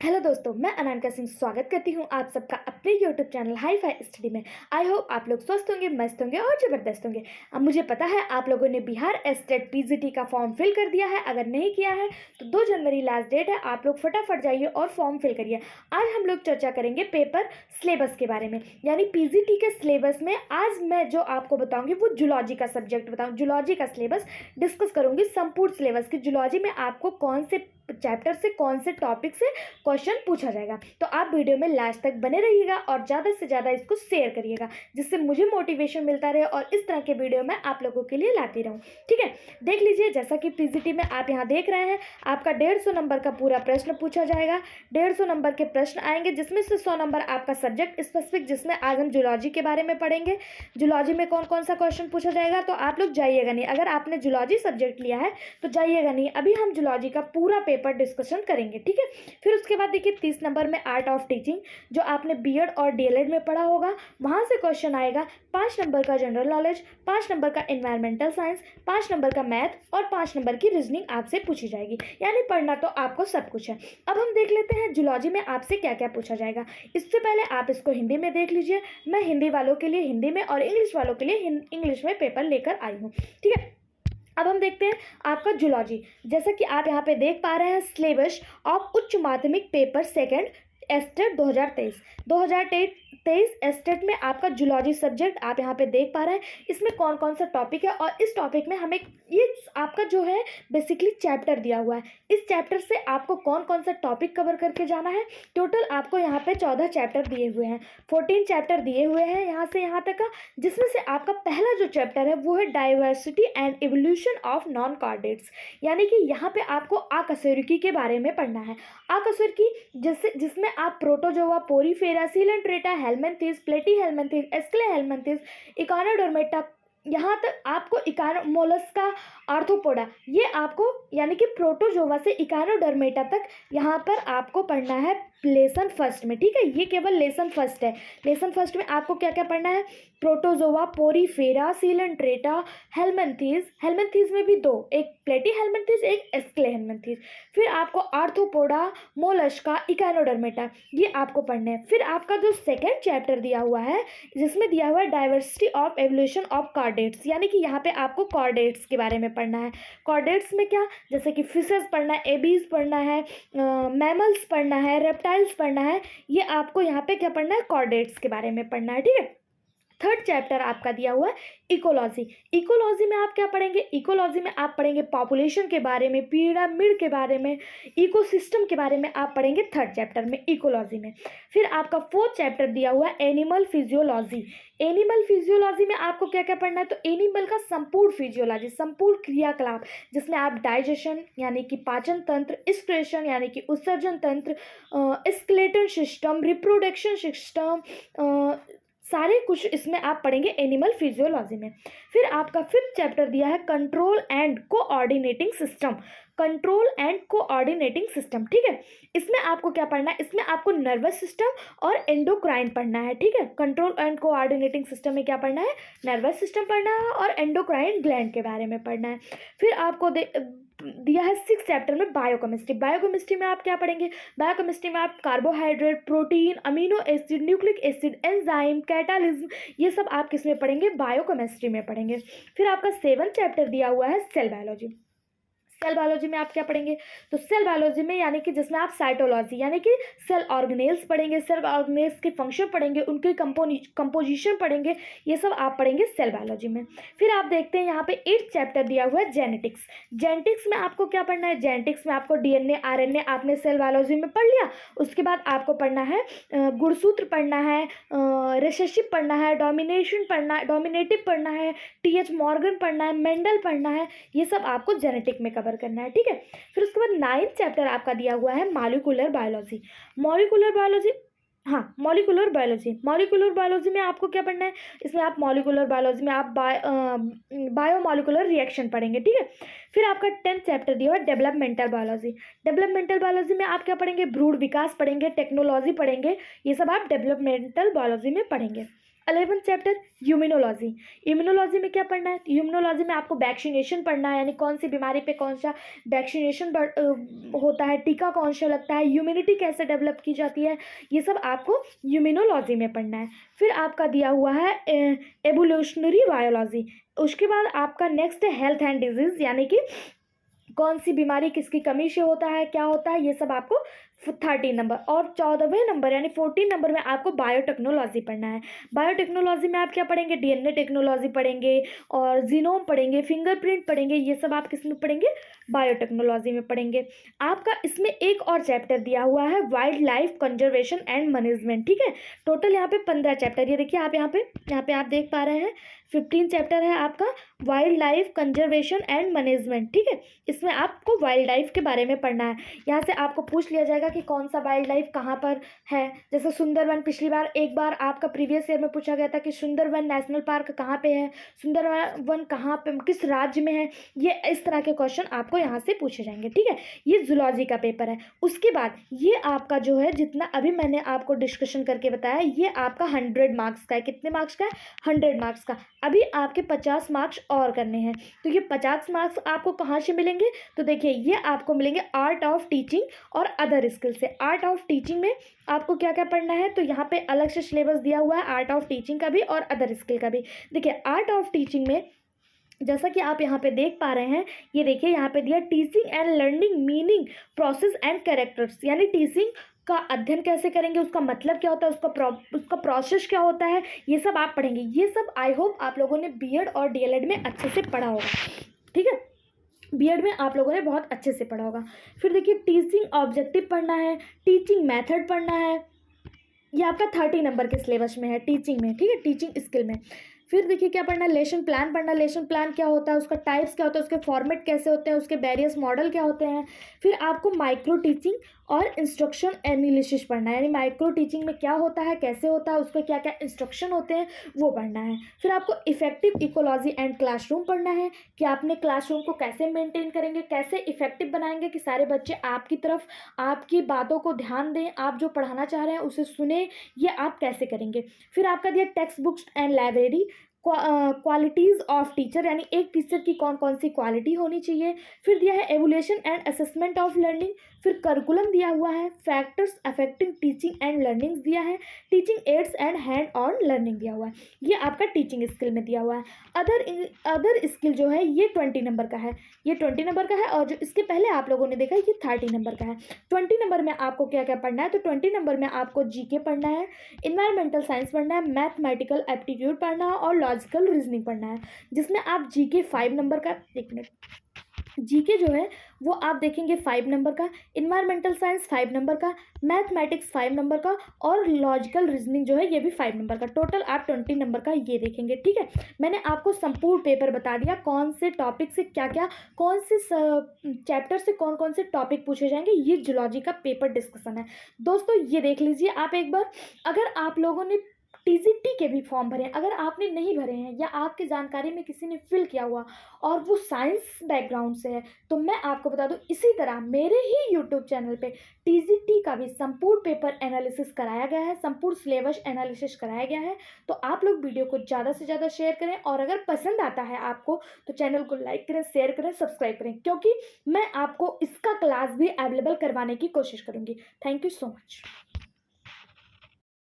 Hello दोस्तों, मैं अनामिका सिंह स्वागत करती हूँ आप सबका अपने YouTube channel hi fi study में। आई होप आप लोग स्वस्थ होंगे, मस्त होंगे और ज़बरदस्त होंगे। अब मुझे पता है आप लोगों ने बिहार एस्टेट पीजीटी का फॉर्म फिल कर दिया है। अगर नहीं किया है तो 2 जनवरी लास्ट डेट है। आप लोग फटाफट जाइए और फॉर्म फिल करिए। आज हम लोग चर्चा करेंगे पेपर सिलेबस के बारे में, यानी पीजीटी के सिलेबस में आज मैं जो आपको बताऊँगी वो जूलॉजी का सब्जेक्ट बताऊँ। जूलॉजी का सिलेबस डिस्कस करूँगी, संपूर्ण सिलेबस की जूलॉजी में आपको कौन से चैप्टर से कौन से टॉपिक से क्वेश्चन पूछा जाएगा। तो आप वीडियो में लास्ट तक बने रहिएगा और ज़्यादा से ज़्यादा इसको शेयर करिएगा, जिससे मुझे मोटिवेशन मिलता रहे और इस तरह के वीडियो मैं आप लोगों के लिए लाती रहूँ। ठीक है, देख लीजिए, जैसा कि पीजीटी में आप यहाँ देख रहे हैं, आपका 150 नंबर का पूरा प्रश्न पूछा जाएगा। 150 नंबर के प्रश्न आएंगे, जिसमें से 100 नंबर आपका सब्जेक्ट स्पेसिफिक, जिसमें आज हम जूलॉजी के बारे में पढ़ेंगे। जूलॉजी में कौन कौन सा क्वेश्चन पूछा जाएगा, तो आप लोग जाइएगा नहीं। अगर आपने जूलॉजी सब्जेक्ट लिया है तो जाइएगा नहीं, अभी हम जूलॉजी का पूरा पेपर डिस्कशन करेंगे। ठीक है, फिर उसके बाद देखिए 30 नंबर में आर्ट ऑफ टीचिंग, जो आपने बीएड और डीएलएड में पढ़ा होगा, वहाँ से क्वेश्चन आएगा। 5 नंबर का जनरल नॉलेज, 5 नंबर का एनवायरमेंटल साइंस, 5 नंबर का मैथ और 5 नंबर की रीजनिंग आपसे पूछी जाएगी। यानी पढ़ना तो आपको सब कुछ है। अब हम देख लेते हैं जूलॉजी में आपसे क्या क्या पूछा जाएगा। इससे पहले आप इसको हिंदी में देख लीजिए। मैं हिंदी वालों के लिए हिंदी में और इंग्लिश वालों के लिए इंग्लिश में पेपर लेकर आई हूँ। ठीक है, अब हम देखते हैं आपका जूलॉजी। जैसा कि आप यहाँ पे देख पा रहे हैं, सिलेबस ऑफ उच्च माध्यमिक पेपर सेकंड एस्टेट 2023 एस्टेट में आपका जूलॉजी सब्जेक्ट आप यहाँ पे देख पा रहे हैं। इसमें कौन कौन सा टॉपिक है और इस टॉपिक में हमें ये आपका जो है बेसिकली चैप्टर दिया हुआ है। इस चैप्टर से आपको कौन कौन सा टॉपिक कवर करके जाना है। टोटल आपको यहाँ पे 14 चैप्टर दिए हुए हैं, 14 चैप्टर दिए हुए हैं यहाँ से यहाँ तक का, जिसमें से आपका पहला जो चैप्टर है वो है diversity and evolution of non chordates. यानी कि यहाँ पे आपको आकशेरुकी के बारे में पढ़ना है। आकशेरुकी जिसमें आप प्रोटोजोआ, पोरीफेरा, सीलेंट्रेटा, हेलमिंथेस, प्लेटीहेलमिंथेस, एस्क्लेहेलमिंथेस, इकोनोडर्मेटा, यहाँ तक आपको मोलस्का, आर्थ्रोपोडा, ये आपको यानी कि प्रोटोजोआ से इकोनोडर्मेटा तक यहाँ पर आपको पढ़ना है लेसन फर्स्ट में। ठीक है, ये केवल लेसन फर्स्ट है। लेसन फर्स्ट में आपको क्या क्या पढ़ना है, प्रोटोजोआ, पोरीफेरा, सीलेंट्रेटा, हेलमिंथेस में भी 2, एक प्लेटीहेलमिंथेस, एक एस्क्लेहेलमिंथेस। फिर आपको आर्थ्रोपोडा, मोलस्का, इकोनोडर्मेटा, ये आपको पढ़ने हैं। फिर आपका जो सेकेंड चैप्टर दिया हुआ है, जिसमें दिया हुआ है diversity of evolution of chordates, यानी कि यहाँ पे आपको कॉर्डेट्स के बारे में पढ़ना है। कॉर्डेट्स में क्या, जैसे कि फिशेस पढ़ना है, एबीज पढ़ना है, मैमल्स पढ़ना है, रेप्टाइल्स पढ़ना है। ये आपको यहाँ पे क्या पढ़ना है, कॉर्डेट्स के बारे में पढ़ना है। ठीक है, थर्ड चैप्टर आपका दिया हुआ है इकोलॉजी। इकोलॉजी में आप क्या पढ़ेंगे, इकोलॉजी में आप पढ़ेंगे पॉपुलेशन के बारे में, पिरामिड के बारे में, इकोसिस्टम के बारे में आप पढ़ेंगे थर्ड चैप्टर में, इकोलॉजी में। फिर आपका फोर्थ चैप्टर दिया हुआ है एनिमल फिजियोलॉजी। एनिमल फिजियोलॉजी में आपको क्या क्या पढ़ना है, तो एनिमल का संपूर्ण फिजियोलॉजी, संपूर्ण क्रियाकलाप, जिसमें आप डाइजेशन यानी कि पाचन तंत्र, एक्सक्रीशन यानी कि उत्सर्जन तंत्र, स्केलेटल सिस्टम, रिप्रोडक्शन सिस्टम, सारे कुछ इसमें आप पढ़ेंगे एनिमल फिजियोलॉजी में। फिर आपका फिफ्थ चैप्टर दिया है control and coordinating system. Control and coordinating system, ठीक है, इसमें आपको क्या पढ़ना है, इसमें आपको नर्वस सिस्टम और एंडोक्राइन पढ़ना है। ठीक है, कंट्रोल एंड कोऑर्डिनेटिंग सिस्टम में क्या पढ़ना है, नर्वस सिस्टम पढ़ना है और एंडोक्राइन ग्लैंड के बारे में पढ़ना है। फिर आपको दिया है सिक्स चैप्टर में बायोकेमिस्ट्री। बायोकेमिस्ट्री में आप क्या पढ़ेंगे, बायोकेमिस्ट्री में आप carbohydrate, protein, amino acid, nucleic acid, enzyme, कैटालिज्म, ये सब आप किस में पढ़ेंगे, बायोकेमिस्ट्री में पढ़ेंगे। फिर आपका सेवन चैप्टर दिया हुआ है सेल बायोलॉजी। सेल बायोलॉजी में आप क्या पढ़ेंगे, तो सेल बायोलॉजी में यानी कि जिसमें आप साइटोलॉजी यानी कि सेल ऑर्गेनेल्स पढ़ेंगे, सेल ऑर्गेनेल्स के फंक्शन पढ़ेंगे, उनके कंपोजिशन पढ़ेंगे, ये सब आप पढ़ेंगे सेल बायोलॉजी में। फिर आप देखते हैं यहाँ पे 8th चैप्टर दिया हुआ है जेनेटिक्स। जेनेटिक्स में आपको क्या पढ़ना है, जेनेटिक्स में आपको डीएनए, आरएनए आपने सेल बायोलॉजी में पढ़ लिया। उसके बाद आपको पढ़ना है गुणसूत्र पढ़ना है, रिसेसिव पढ़ना है, डोमिनेटिव पढ़ना है, टीएच मॉर्गन पढ़ना है, मेंडल पढ़ना है, ये सब आपको जेनेटिक में करना है। ठीक है, फिर उसके बाद 9th चैप्टर आपका दिया हुआ है मॉलिक्यूलर बायोलॉजी। मॉलिक्यूलर बायोलॉजी, हाँ, मॉलिक्यूलर बायोलॉजी। मॉलिक्यूलर बायोलॉजी में आपको क्या पढ़ना है, इसमें आप मॉलिक्यूलर बायोलॉजी में आप बायोमॉलिक्यूलर रिएक्शन पढ़ेंगे। ठीक है, फिर आपका 10th चैप्टर दिया हुआ है डेवलपमेंटल बायोलॉजी। डेवलपमेंटल बायोलॉजी में आप क्या पढ़ेंगे, भ्रूण विकास पढ़ेंगे, टेक्नोलॉजी पढ़ेंगे, ये सब आप डेवलपमेंटल बायोलॉजी में पढ़ेंगे। 11th chapter immunology. इम्यूनोलॉजी में क्या पढ़ना है? इम्यूनोलॉजी में आपको वैक्सीनेशन पढ़ना है, यानी कौन सी बीमारी पे कौन सा वैक्सीनेशन होता है, टीका कौन सा लगता है, इम्यूनिटी कैसे डेवलप की जाती है, ये सब आपको इम्यूनोलॉजी में पढ़ना है। फिर आपका दिया हुआ है एवोल्यूशनरी बायोलॉजी। उसके बाद आपका नेक्स्ट है हेल्थ एंड डिजीज़, यानी कि कौन सी बीमारी किसकी कमी से होता है, क्या होता है, ये सब आपको 13 नंबर। और 14वें नंबर यानी 14 नंबर में आपको बायोटेक्नोलॉजी पढ़ना है। बायोटेक्नोलॉजी में आप क्या पढ़ेंगे? डीएनए टेक्नोलॉजी पढ़ेंगे और जीनोम पढ़ेंगे, फिंगरप्रिंट पढ़ेंगे, ये सब आप किस में पढ़ेंगे? बायोटेक्नोलॉजी में पढ़ेंगे। आपका इसमें एक और चैप्टर दिया हुआ है wild life conservation and management, ठीक है। टोटल यहाँ पे 15 चैप्टर, ये देखिए आप यहाँ पे आप देख पा रहे हैं 15 चैप्टर है आपका wild life conservation and management, ठीक है। इसमें आपको वाइल्ड लाइफ के बारे में पढ़ना है। यहाँ से आपको पूछ लिया जाएगा कि कौन सा वाइल्ड लाइफ कहाँ पर है। जैसे सुंदरवन, पिछली बार एक बार आपका प्रीवियस ईयर में पूछा गया था कि सुंदरवन नेशनल पार्क कहाँ पे है, सुंदरवन कहाँ पे, किस राज्य में है। ये इस तरह के क्वेश्चन आपको यहाँ से पूछे जाएंगे, ठीक है। ये जूलॉजी का पेपर है। उसके बाद ये आपका जो है, जितना अभी मैंने आपको डिस्कशन करके बताया, ये आपका 100 मार्क्स का है। कितने मार्क्स का है? 100 मार्क्स का। अभी आपके 50 मार्क्स और करने हैं। तो ये 50 मार्क्स आपको कहाँ से मिलेंगे? तो देखिए ये आपको मिलेंगे आर्ट ऑफ टीचिंग और अदर स्किल से। आर्ट ऑफ टीचिंग में आपको क्या क्या पढ़ना है? तो यहाँ पे अलग से सिलेबस दिया हुआ है आर्ट ऑफ टीचिंग का भी और अदर स्किल का भी। देखिए आर्ट ऑफ टीचिंग में जैसा कि आप यहाँ पे देख पा रहे हैं, ये देखिए यहाँ पे दिया teaching and learning meaning process and characters, यानी टीचिंग का अध्ययन कैसे करेंगे, उसका मतलब क्या होता है, उसका प्रोसेस क्या होता है, ये सब आप पढ़ेंगे। ये सब आई होप आप लोगों ने बीएड और डीएलएड में अच्छे से पढ़ा होगा, ठीक है। बीएड में आप लोगों ने बहुत अच्छे से पढ़ा होगा। फिर देखिए टीचिंग ऑब्जेक्टिव पढ़ना है, टीचिंग मेथड पढ़ना है। ये आपका 30 नंबर के सिलेबस में है टीचिंग में, ठीक है, टीचिंग स्किल में। फिर देखिए क्या पढ़ना है? लेसन प्लान पढ़ना है। लेसन प्लान क्या होता है, उसका टाइप्स क्या होता है, उसके फॉर्मेट कैसे होते हैं, उसके वेरियस मॉडल क्या होते हैं। फिर आपको माइक्रो टीचिंग और इंस्ट्रक्शन एनालिसिस पढ़ना है, यानी माइक्रो टीचिंग में क्या होता है, कैसे होता है, उसके क्या क्या इंस्ट्रक्शन होते हैं, वो पढ़ना है। फिर आपको इफेक्टिव इकोलॉजी एंड क्लासरूम पढ़ना है कि आपने क्लासरूम को कैसे मेंटेन करेंगे, कैसे इफेक्टिव बनाएंगे कि सारे बच्चे आपकी तरफ, आपकी बातों को ध्यान दें, आप जो पढ़ाना चाह रहे हैं उसे सुने, ये आप कैसे करेंगे। फिर आपका दिया text books and library, qualities of teacher, यानी एक टीचर की कौन कौन सी क्वालिटी होनी चाहिए। फिर दिया है evolution and assessment of learning. फिर करिकुलम दिया हुआ है, factors affecting teaching and learning दिया है, teaching ads and hand on learning दिया हुआ है। ये आपका टीचिंग स्किल में दिया हुआ है। अदर स्किल जो है ये 20 नंबर का है, ये 20 नंबर का है। और जो इसके पहले आप लोगों ने देखा ये 30 नंबर का है। 20 नंबर में आपको क्या क्या पढ़ना है? तो 20 नंबर में आपको जीके पढ़ना है, इन्वायरमेंटल साइंस पढ़ना है, मैथमेटिकल एप्टीट्यूड पढ़ना है और लॉजिकल रीजनिंग पढ़ना है, जिसमें आप जीके 5 नंबर का, एक मिनट, जीके जो है वो आप देखेंगे 5 नंबर का, इन्वायरमेंटल साइंस 5 नंबर का, मैथमेटिक्स 5 नंबर का और लॉजिकल रीजनिंग जो है ये भी 5 नंबर का। टोटल आप 20 नंबर का ये देखेंगे, ठीक है। मैंने आपको संपूर्ण पेपर बता दिया, कौन से टॉपिक से क्या क्या, कौन से चैप्टर से कौन कौन से टॉपिक पूछे जाएंगे, ये जूलॉजी का पेपर डिस्कशन है। दोस्तों ये देख लीजिए आप एक बार। अगर आप लोगों ने टीजीटी के भी फॉर्म भरे हैं, अगर आपने नहीं भरे हैं या आपकी जानकारी में किसी ने फिल किया हुआ और वो साइंस बैकग्राउंड से है, तो मैं आपको बता दूं इसी तरह मेरे ही यूट्यूब चैनल पे टीजीटी का भी संपूर्ण पेपर एनालिसिस कराया गया है, संपूर्ण सिलेबस एनालिसिस कराया गया है। तो आप लोग वीडियो को ज़्यादा से ज़्यादा शेयर करें और अगर पसंद आता है आपको तो चैनल को लाइक करें, शेयर करें, सब्सक्राइब करें, क्योंकि मैं आपको इसका क्लास भी अवेलेबल करवाने की कोशिश करूँगी। Thank you so much.